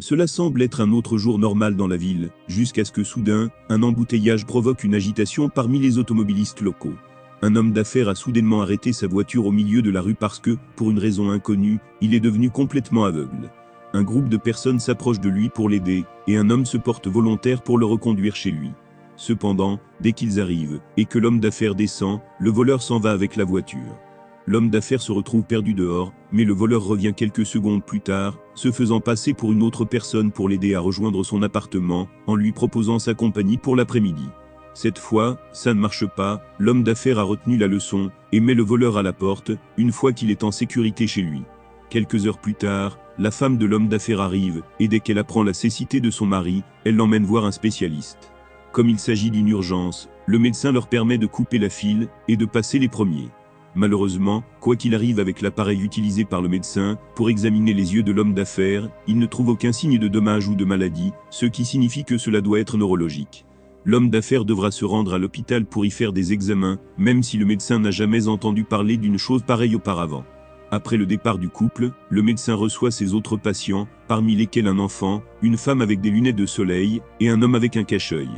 Cela semble être un autre jour normal dans la ville, jusqu'à ce que soudain, un embouteillage provoque une agitation parmi les automobilistes locaux. Un homme d'affaires a soudainement arrêté sa voiture au milieu de la rue parce que, pour une raison inconnue, il est devenu complètement aveugle. Un groupe de personnes s'approche de lui pour l'aider, et un homme se porte volontaire pour le reconduire chez lui. Cependant, dès qu'ils arrivent, et que l'homme d'affaires descend, le voleur s'en va avec la voiture. L'homme d'affaires se retrouve perdu dehors, mais le voleur revient quelques secondes plus tard, se faisant passer pour une autre personne pour l'aider à rejoindre son appartement, en lui proposant sa compagnie pour l'après-midi. Cette fois, ça ne marche pas, l'homme d'affaires a retenu la leçon, et met le voleur à la porte, une fois qu'il est en sécurité chez lui. Quelques heures plus tard, la femme de l'homme d'affaires arrive, et dès qu'elle apprend la cécité de son mari, elle l'emmène voir un spécialiste. Comme il s'agit d'une urgence, le médecin leur permet de couper la file, et de passer les premiers. Malheureusement, quoi qu'il arrive avec l'appareil utilisé par le médecin, pour examiner les yeux de l'homme d'affaires, il ne trouve aucun signe de dommage ou de maladie, ce qui signifie que cela doit être neurologique. L'homme d'affaires devra se rendre à l'hôpital pour y faire des examens, même si le médecin n'a jamais entendu parler d'une chose pareille auparavant. Après le départ du couple, le médecin reçoit ses autres patients, parmi lesquels un enfant, une femme avec des lunettes de soleil, et un homme avec un cache-œil.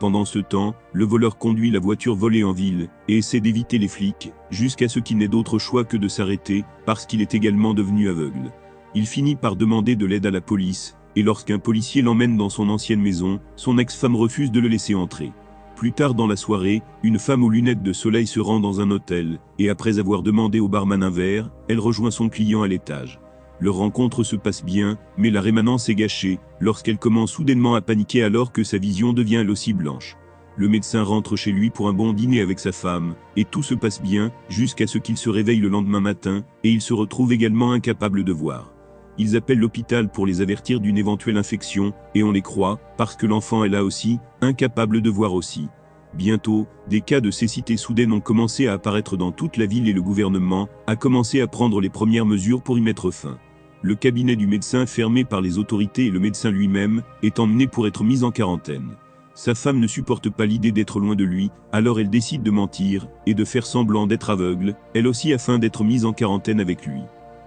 Pendant ce temps, le voleur conduit la voiture volée en ville, et essaie d'éviter les flics, jusqu'à ce qu'il n'ait d'autre choix que de s'arrêter, parce qu'il est également devenu aveugle. Il finit par demander de l'aide à la police, et lorsqu'un policier l'emmène dans son ancienne maison, son ex-femme refuse de le laisser entrer. Plus tard dans la soirée, une femme aux lunettes de soleil se rend dans un hôtel, et après avoir demandé au barman un verre, elle rejoint son client à l'étage. Leur rencontre se passe bien, mais la rémanence est gâchée, lorsqu'elle commence soudainement à paniquer alors que sa vision devient elle aussi blanche. Le médecin rentre chez lui pour un bon dîner avec sa femme, et tout se passe bien, jusqu'à ce qu'il se réveille le lendemain matin, et il se retrouve également incapable de voir. Ils appellent l'hôpital pour les avertir d'une éventuelle infection, et on les croit, parce que l'enfant est là aussi, incapable de voir aussi. Bientôt, des cas de cécité soudaine ont commencé à apparaître dans toute la ville et le gouvernement a commencé à prendre les premières mesures pour y mettre fin. Le cabinet du médecin fermé par les autorités et le médecin lui-même est emmené pour être mis en quarantaine. Sa femme ne supporte pas l'idée d'être loin de lui, alors elle décide de mentir et de faire semblant d'être aveugle, elle aussi afin d'être mise en quarantaine avec lui.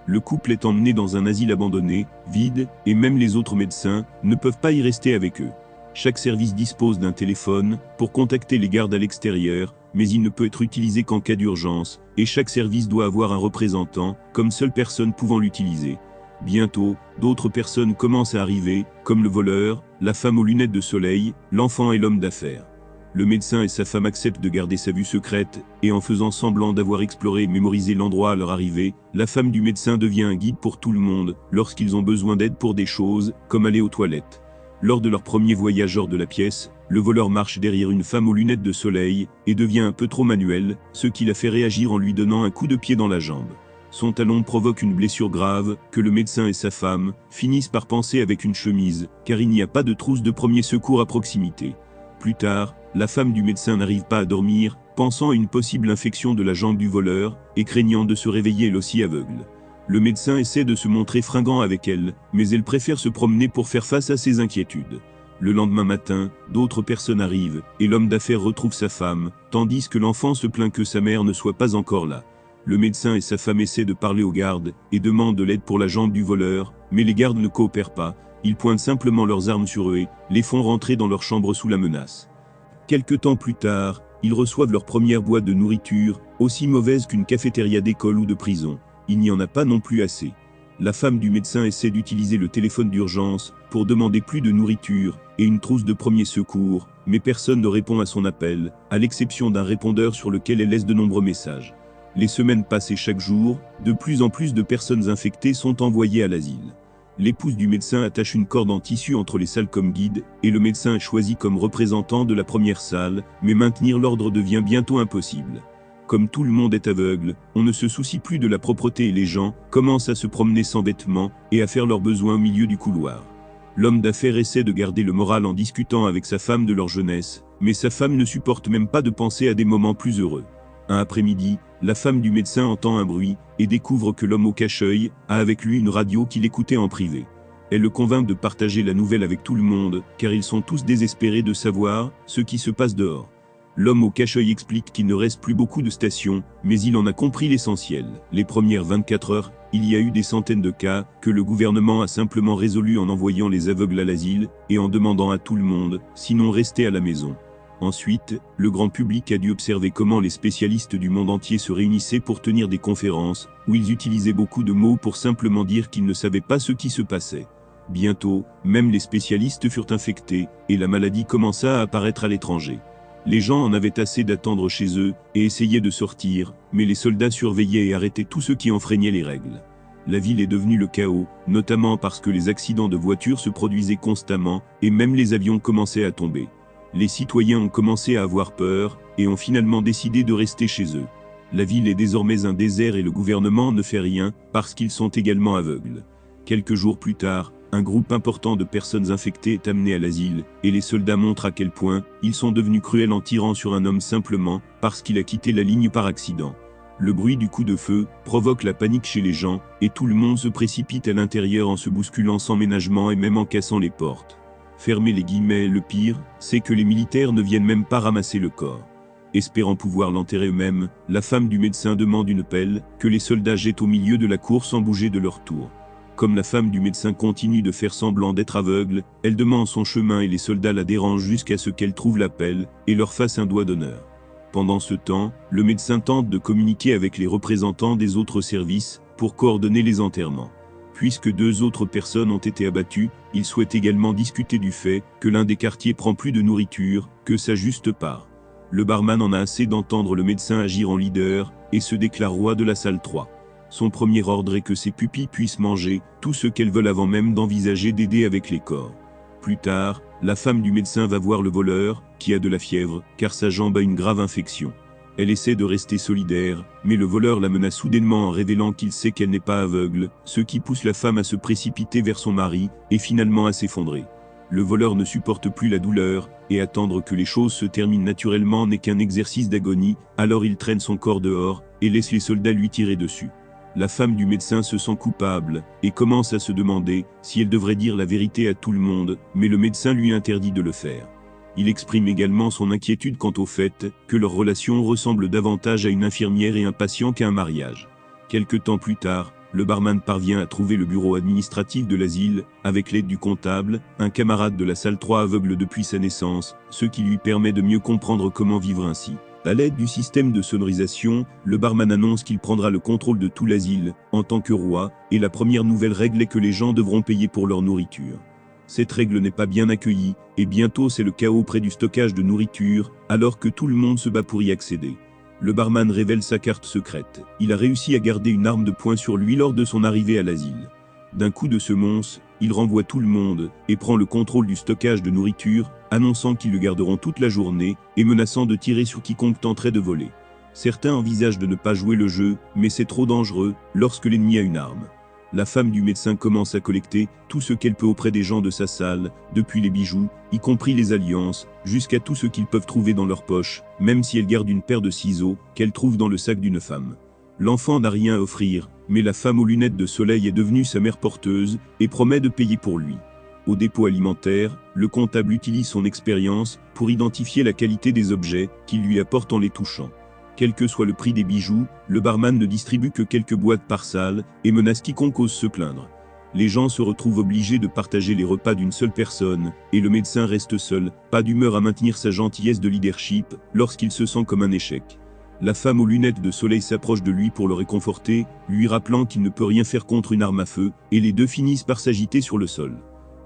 Le couple est emmené dans un asile abandonné, vide, et même les autres médecins ne peuvent pas y rester avec eux. Chaque service dispose d'un téléphone pour contacter les gardes à l'extérieur, mais il ne peut être utilisé qu'en cas d'urgence, et chaque service doit avoir un représentant, comme seule personne pouvant l'utiliser. Bientôt, d'autres personnes commencent à arriver, comme le voleur, la femme aux lunettes de soleil, l'enfant et l'homme d'affaires. Le médecin et sa femme acceptent de garder sa vue secrète, et en faisant semblant d'avoir exploré et mémorisé l'endroit à leur arrivée, la femme du médecin devient un guide pour tout le monde, lorsqu'ils ont besoin d'aide pour des choses, comme aller aux toilettes. Lors de leur premier voyage hors de la pièce, le voleur marche derrière une femme aux lunettes de soleil, et devient un peu trop manuel, ce qui la fait réagir en lui donnant un coup de pied dans la jambe. Son talon provoque une blessure grave, que le médecin et sa femme finissent par panser avec une chemise, car il n'y a pas de trousse de premier secours à proximité. Plus tard, la femme du médecin n'arrive pas à dormir, pensant à une possible infection de la jambe du voleur, et craignant de se réveiller elle aussi aveugle. Le médecin essaie de se montrer fringant avec elle, mais elle préfère se promener pour faire face à ses inquiétudes. Le lendemain matin, d'autres personnes arrivent, et l'homme d'affaires retrouve sa femme, tandis que l'enfant se plaint que sa mère ne soit pas encore là. Le médecin et sa femme essaient de parler aux gardes, et demandent de l'aide pour la jambe du voleur, mais les gardes ne coopèrent pas, ils pointent simplement leurs armes sur eux et les font rentrer dans leur chambre sous la menace. Quelque temps plus tard, ils reçoivent leur première boîte de nourriture, aussi mauvaise qu'une cafétéria d'école ou de prison. Il n'y en a pas non plus assez. La femme du médecin essaie d'utiliser le téléphone d'urgence pour demander plus de nourriture et une trousse de premier secours, mais personne ne répond à son appel, à l'exception d'un répondeur sur lequel elle laisse de nombreux messages. Les semaines passent et chaque jour, de plus en plus de personnes infectées sont envoyées à l'asile. L'épouse du médecin attache une corde en tissu entre les salles comme guide, et le médecin est choisi comme représentant de la première salle, mais maintenir l'ordre devient bientôt impossible. Comme tout le monde est aveugle, on ne se soucie plus de la propreté et les gens commencent à se promener sans vêtements et à faire leurs besoins au milieu du couloir. L'homme d'affaires essaie de garder le moral en discutant avec sa femme de leur jeunesse, mais sa femme ne supporte même pas de penser à des moments plus heureux. Un après-midi, la femme du médecin entend un bruit et découvre que l'homme au cache-œil a avec lui une radio qu'il écoutait en privé. Elle le convainc de partager la nouvelle avec tout le monde, car ils sont tous désespérés de savoir ce qui se passe dehors. L'homme au cache-œil explique qu'il ne reste plus beaucoup de stations, mais il en a compris l'essentiel. Les premières 24 heures il y a eu des centaines de cas que le gouvernement a simplement résolu en envoyant les aveugles à l'asile et en demandant à tout le monde, sinon rester à la maison. Ensuite, le grand public a dû observer comment les spécialistes du monde entier se réunissaient pour tenir des conférences, où ils utilisaient beaucoup de mots pour simplement dire qu'ils ne savaient pas ce qui se passait. Bientôt, même les spécialistes furent infectés, et la maladie commença à apparaître à l'étranger. Les gens en avaient assez d'attendre chez eux, et essayaient de sortir, mais les soldats surveillaient et arrêtaient tous ceux qui enfreignaient les règles. La ville est devenue le chaos, notamment parce que les accidents de voitures se produisaient constamment, et même les avions commençaient à tomber. Les citoyens ont commencé à avoir peur, et ont finalement décidé de rester chez eux. La ville est désormais un désert et le gouvernement ne fait rien, parce qu'ils sont également aveugles. Quelques jours plus tard, un groupe important de personnes infectées est amené à l'asile, et les soldats montrent à quel point ils sont devenus cruels en tirant sur un homme simplement parce qu'il a quitté la ligne par accident. Le bruit du coup de feu provoque la panique chez les gens, et tout le monde se précipite à l'intérieur en se bousculant sans ménagement et même en cassant les portes. Fermez les guillemets, le pire, c'est que les militaires ne viennent même pas ramasser le corps. Espérant pouvoir l'enterrer eux-mêmes, la femme du médecin demande une pelle, que les soldats jettent au milieu de la cour sans bouger de leur tour. Comme la femme du médecin continue de faire semblant d'être aveugle, elle demande son chemin et les soldats la dérangent jusqu'à ce qu'elle trouve la pelle, et leur fasse un doigt d'honneur. Pendant ce temps, le médecin tente de communiquer avec les représentants des autres services, pour coordonner les enterrements. Puisque 2 autres personnes ont été abattues, il souhaite également discuter du fait que l'un des quartiers prend plus de nourriture que sa juste part. Le barman en a assez d'entendre le médecin agir en leader, et se déclare roi de la salle 3. Son premier ordre est que ses pupilles puissent manger tout ce qu'elles veulent avant même d'envisager d'aider avec les corps. Plus tard, la femme du médecin va voir le voleur, qui a de la fièvre, car sa jambe a une grave infection. Elle essaie de rester solidaire, mais le voleur la menace soudainement en révélant qu'il sait qu'elle n'est pas aveugle, ce qui pousse la femme à se précipiter vers son mari, et finalement à s'effondrer. Le voleur ne supporte plus la douleur, et attendre que les choses se terminent naturellement n'est qu'un exercice d'agonie, alors il traîne son corps dehors, et laisse les soldats lui tirer dessus. La femme du médecin se sent coupable, et commence à se demander si elle devrait dire la vérité à tout le monde, mais le médecin lui interdit de le faire. Il exprime également son inquiétude quant au fait que leur relation ressemble davantage à une infirmière et un patient qu'à un mariage. Quelque temps plus tard, le barman parvient à trouver le bureau administratif de l'asile, avec l'aide du comptable, un camarade de la salle 3 aveugle depuis sa naissance, ce qui lui permet de mieux comprendre comment vivre ainsi. À l'aide du système de sonorisation, le barman annonce qu'il prendra le contrôle de tout l'asile, en tant que roi, et la première nouvelle règle est que les gens devront payer pour leur nourriture. Cette règle n'est pas bien accueillie, et bientôt c'est le chaos près du stockage de nourriture, alors que tout le monde se bat pour y accéder. Le barman révèle sa carte secrète. Il a réussi à garder une arme de poing sur lui lors de son arrivée à l'asile. D'un coup de semonce, il renvoie tout le monde, et prend le contrôle du stockage de nourriture, annonçant qu'ils le garderont toute la journée, et menaçant de tirer sur quiconque tenterait de voler. Certains envisagent de ne pas jouer le jeu, mais c'est trop dangereux, lorsque l'ennemi a une arme. La femme du médecin commence à collecter tout ce qu'elle peut auprès des gens de sa salle, depuis les bijoux, y compris les alliances, jusqu'à tout ce qu'ils peuvent trouver dans leur poche, même si elle garde une paire de ciseaux, qu'elle trouve dans le sac d'une femme. L'enfant n'a rien à offrir, mais la femme aux lunettes de soleil est devenue sa mère porteuse, et promet de payer pour lui. Au dépôt alimentaire, le comptable utilise son expérience pour identifier la qualité des objets qu'il lui apporte en les touchant. Quel que soit le prix des bijoux, le barman ne distribue que quelques boîtes par salle et menace quiconque ose se plaindre. Les gens se retrouvent obligés de partager les repas d'une seule personne, et le médecin reste seul, pas d'humeur à maintenir sa gentillesse de leadership, lorsqu'il se sent comme un échec. La femme aux lunettes de soleil s'approche de lui pour le réconforter, lui rappelant qu'il ne peut rien faire contre une arme à feu, et les deux finissent par s'agiter sur le sol.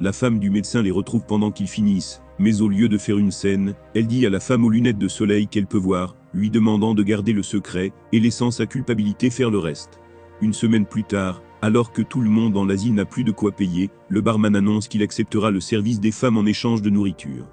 La femme du médecin les retrouve pendant qu'ils finissent, mais au lieu de faire une scène, elle dit à la femme aux lunettes de soleil qu'elle peut voir, lui demandant de garder le secret, et laissant sa culpabilité faire le reste. Une semaine plus tard, alors que tout le monde dans l'asile n'a plus de quoi payer, le barman annonce qu'il acceptera le service des femmes en échange de nourriture.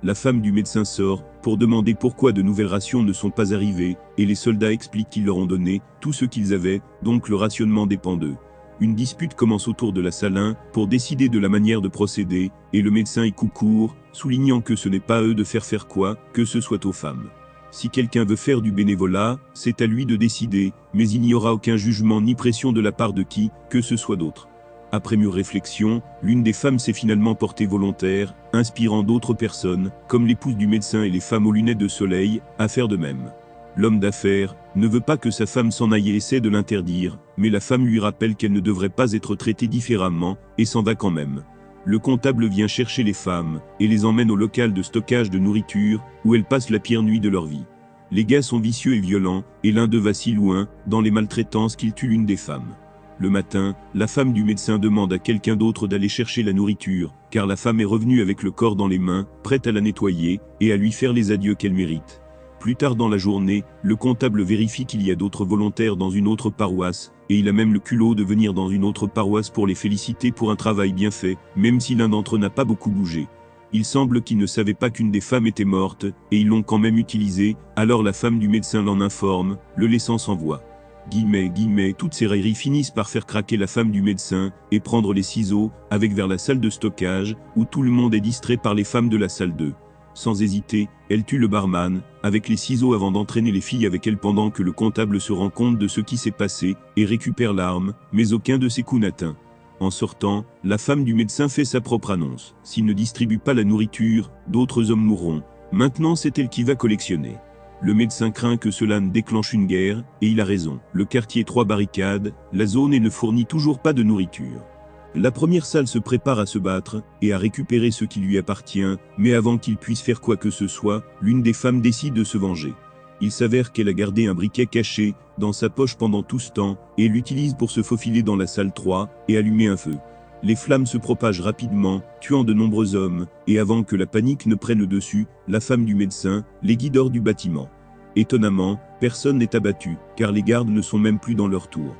La femme du médecin sort, pour demander pourquoi de nouvelles rations ne sont pas arrivées, et les soldats expliquent qu'ils leur ont donné tout ce qu'ils avaient, donc le rationnement dépend d'eux. Une dispute commence autour de la salle 1 pour décider de la manière de procéder, et le médecin y coupe court, soulignant que ce n'est pas à eux de faire quoi que ce soit aux femmes. Si quelqu'un veut faire du bénévolat, c'est à lui de décider, mais il n'y aura aucun jugement ni pression de la part de qui que ce soit d'autre. Après mûre réflexion, l'une des femmes s'est finalement portée volontaire, inspirant d'autres personnes, comme l'épouse du médecin et les femmes aux lunettes de soleil, à faire de même. L'homme d'affaires ne veut pas que sa femme s'en aille et essaie de l'interdire, mais la femme lui rappelle qu'elle ne devrait pas être traitée différemment, et s'en va quand même. Le comptable vient chercher les femmes, et les emmène au local de stockage de nourriture, où elles passent la pire nuit de leur vie. Les gars sont vicieux et violents, et l'un d'eux va si loin, dans les maltraitances qu'il tue l'une des femmes. Le matin, la femme du médecin demande à quelqu'un d'autre d'aller chercher la nourriture, car la femme est revenue avec le corps dans les mains, prête à la nettoyer, et à lui faire les adieux qu'elle mérite. Plus tard dans la journée, le comptable vérifie qu'il y a d'autres volontaires dans une autre paroisse, et il a même le culot de venir dans une autre paroisse pour les féliciter pour un travail bien fait, même si l'un d'entre eux n'a pas beaucoup bougé. Il semble qu'ils ne savaient pas qu'une des femmes était morte, et ils l'ont quand même utilisée, alors la femme du médecin l'en informe, le laissant sans voix. Toutes ces railleries finissent par faire craquer la femme du médecin, et prendre les ciseaux, avec vers la salle de stockage, où tout le monde est distrait par les femmes de la salle 2. Sans hésiter, elle tue le barman, avec les ciseaux avant d'entraîner les filles avec elle pendant que le comptable se rend compte de ce qui s'est passé, et récupère l'arme, mais aucun de ses coups n'atteint. En sortant, la femme du médecin fait sa propre annonce. S'il ne distribue pas la nourriture, d'autres hommes mourront. Maintenant c'est elle qui va collectionner. Le médecin craint que cela ne déclenche une guerre, et il a raison. Le quartier 3 barricade, la zone et ne fournit toujours pas de nourriture. La première salle se prépare à se battre, et à récupérer ce qui lui appartient, mais avant qu'il puisse faire quoi que ce soit, l'une des femmes décide de se venger. Il s'avère qu'elle a gardé un briquet caché, dans sa poche pendant tout ce temps, et l'utilise pour se faufiler dans la salle 3, et allumer un feu. Les flammes se propagent rapidement, tuant de nombreux hommes, et avant que la panique ne prenne le dessus, la femme du médecin les guide hors du bâtiment. Étonnamment, personne n'est abattu, car les gardes ne sont même plus dans leur tour.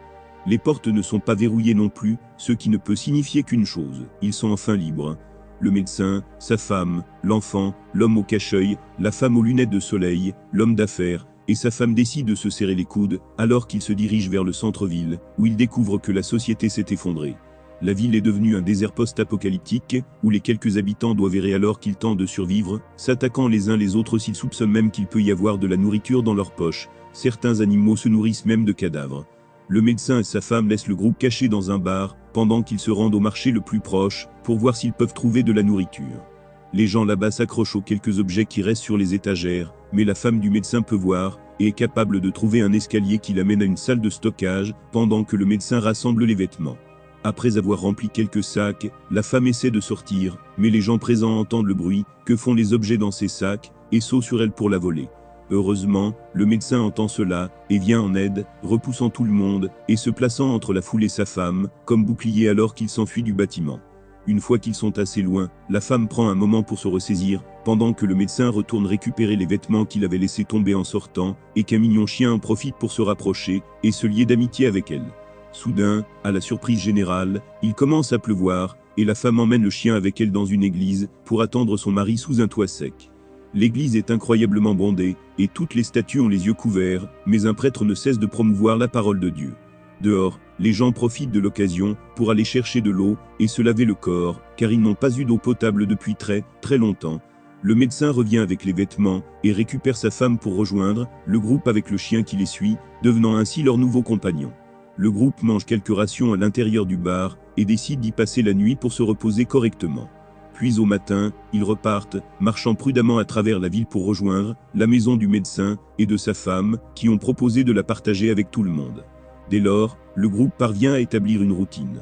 Les portes ne sont pas verrouillées non plus, ce qui ne peut signifier qu'une chose, ils sont enfin libres. Le médecin, sa femme, l'enfant, l'homme au cache-œil, la femme aux lunettes de soleil, l'homme d'affaires, et sa femme décident de se serrer les coudes, alors qu'ils se dirigent vers le centre-ville, où ils découvrent que la société s'est effondrée. La ville est devenue un désert post-apocalyptique, où les quelques habitants doivent errer alors qu'ils tentent de survivre, s'attaquant les uns les autres s'ils soupçonnent même qu'il peut y avoir de la nourriture dans leurs poches. Certains animaux se nourrissent même de cadavres. Le médecin et sa femme laissent le groupe caché dans un bar, pendant qu'ils se rendent au marché le plus proche, pour voir s'ils peuvent trouver de la nourriture. Les gens là-bas s'accrochent aux quelques objets qui restent sur les étagères, mais la femme du médecin peut voir, et est capable de trouver un escalier qui l'amène à une salle de stockage, pendant que le médecin rassemble les vêtements. Après avoir rempli quelques sacs, la femme essaie de sortir, mais les gens présents entendent le bruit que font les objets dans ces sacs, et sautent sur elle pour la voler. Heureusement, le médecin entend cela, et vient en aide, repoussant tout le monde, et se plaçant entre la foule et sa femme, comme bouclier alors qu'il s'enfuit du bâtiment. Une fois qu'ils sont assez loin, la femme prend un moment pour se ressaisir, pendant que le médecin retourne récupérer les vêtements qu'il avait laissés tomber en sortant, et qu'un mignon chien en profite pour se rapprocher, et se lier d'amitié avec elle. Soudain, à la surprise générale, il commence à pleuvoir, et la femme emmène le chien avec elle dans une église, pour attendre son mari sous un toit sec. L'église est incroyablement bondée, et toutes les statues ont les yeux couverts, mais un prêtre ne cesse de promouvoir la parole de Dieu. Dehors, les gens profitent de l'occasion, pour aller chercher de l'eau, et se laver le corps, car ils n'ont pas eu d'eau potable depuis très longtemps. Le médecin revient avec les vêtements, et récupère sa femme pour rejoindre le groupe avec le chien qui les suit, devenant ainsi leur nouveau compagnon. Le groupe mange quelques rations à l'intérieur du bar, et décide d'y passer la nuit pour se reposer correctement. Puis au matin, ils repartent, marchant prudemment à travers la ville pour rejoindre la maison du médecin et de sa femme, qui ont proposé de la partager avec tout le monde. Dès lors, le groupe parvient à établir une routine.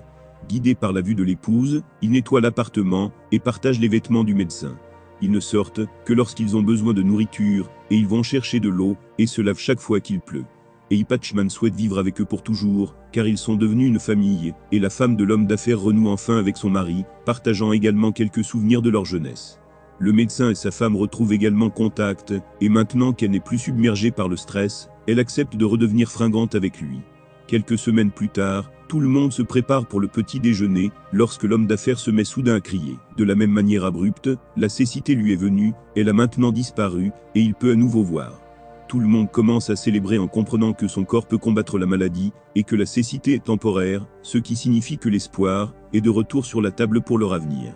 Guidés par la vue de l'épouse, ils nettoient l'appartement et partagent les vêtements du médecin. Ils ne sortent que lorsqu'ils ont besoin de nourriture, et ils vont chercher de l'eau, et se lavent chaque fois qu'il pleut. Et Patchman souhaite vivre avec eux pour toujours, car ils sont devenus une famille, et la femme de l'homme d'affaires renoue enfin avec son mari, partageant également quelques souvenirs de leur jeunesse. Le médecin et sa femme retrouvent également contact, et maintenant qu'elle n'est plus submergée par le stress, elle accepte de redevenir fringante avec lui. Quelques semaines plus tard, tout le monde se prépare pour le petit déjeuner, lorsque l'homme d'affaires se met soudain à crier. De la même manière abrupte, la cécité lui est venue, elle a maintenant disparu, et il peut à nouveau voir. Tout le monde commence à célébrer en comprenant que son corps peut combattre la maladie, et que la cécité est temporaire, ce qui signifie que l'espoir est de retour sur la table pour leur avenir.